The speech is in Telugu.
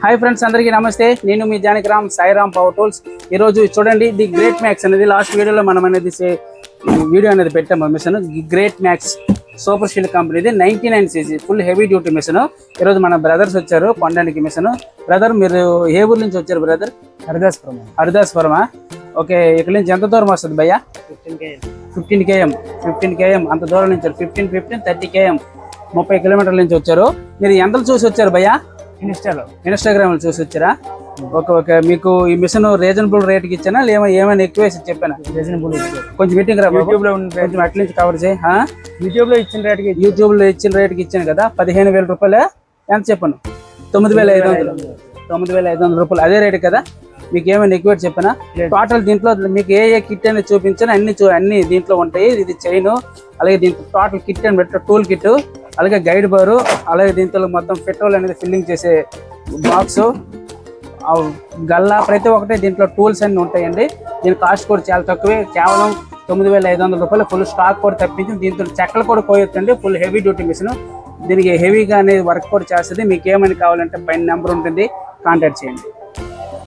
హాయ్ ఫ్రెండ్స్, అందరికీ నమస్తే. నేను మీ జానకిరామ్, సాయిరామ్ పవర్ టూల్స్. ఈరోజు చూడండి, ది గ్రేట్ మ్యాక్స్ అనేది లాస్ట్ వీడియోలో మనం అనేది వీడియో అనేది పెట్టాము. Machine great max super steel కంపెనీది 99cc full heavy duty machine. ఈరోజు మన బ్రదర్స్ వచ్చారు కొనడానికి మిషన్. బ్రదర్, మీరు ఏ ఊరు నుంచి వచ్చారు బ్రదర్? హరిదాస్పురమా? ఓకే. ఇక్కడ నుంచి ఎంత దూరం వస్తుంది భయ్యా? 15 km అంత దూరం నుంచి 30 km 30 కిలోమీటర్ల నుంచి వచ్చారు. మీరు ఎంతలు చూసి వచ్చారు భయ్యా? ఇన్స్టాగ్రామ్ లో చూసి వచ్చారా? ఓకే. మీకు ఈ మిషన్ రీజనబుల్ రేట్ కి ఇచ్చానా ఏమైనా ఎక్కువ వేసి చెప్పానా? రీజనబుల్. కొంచెం మీటింగ్ రా, యూట్యూబ్ లో కొంచెం అట్ల నుంచి కవర్ చేయి. యూట్యూబ్ లో ఇచ్చిన రేట్ కి ఇచ్చాను కదా, 15,000 రూపాయలు. ఎంత చెప్పాను? 9,500 రూపాయలు. అదే రేటు కదా? మీకు ఏమైనా ఎక్కువ చెప్పానా? టోటల్ దీంట్లో మీకు ఏ కిట్ అనేది చూపించాను, అన్ని దీంట్లో ఉంటాయి. ఇది చైన్, అలాగే దీంట్లో టోటల్ కిట్ అని పెట్ట టూల్ కిట్, అలాగే గైడ్ బారు, అలాగే దీంట్లో మొత్తం పెట్రోల్ అనేది ఫిల్లింగ్ చేసే బాక్స్, గల్లా, ప్రతి ఒక్కటి దీంట్లో టూల్స్ అన్ని ఉంటాయండి. దీని కాస్ట్ కూడా చాలా తక్కువే, కేవలం 9,500 రూపాయలు. ఫుల్ స్టాక్ కూడా తప్పించి దీంట్లో చెక్కలు కూడా కోయొచ్చండి. Full heavy duty machine. దీనికి హెవీగా అనేది వర్క్ కూడా చేస్తుంది. మీకు ఏమైనా కావాలంటే పైన నెంబర్ ఉంటుంది, కాంటాక్ట్ చేయండి.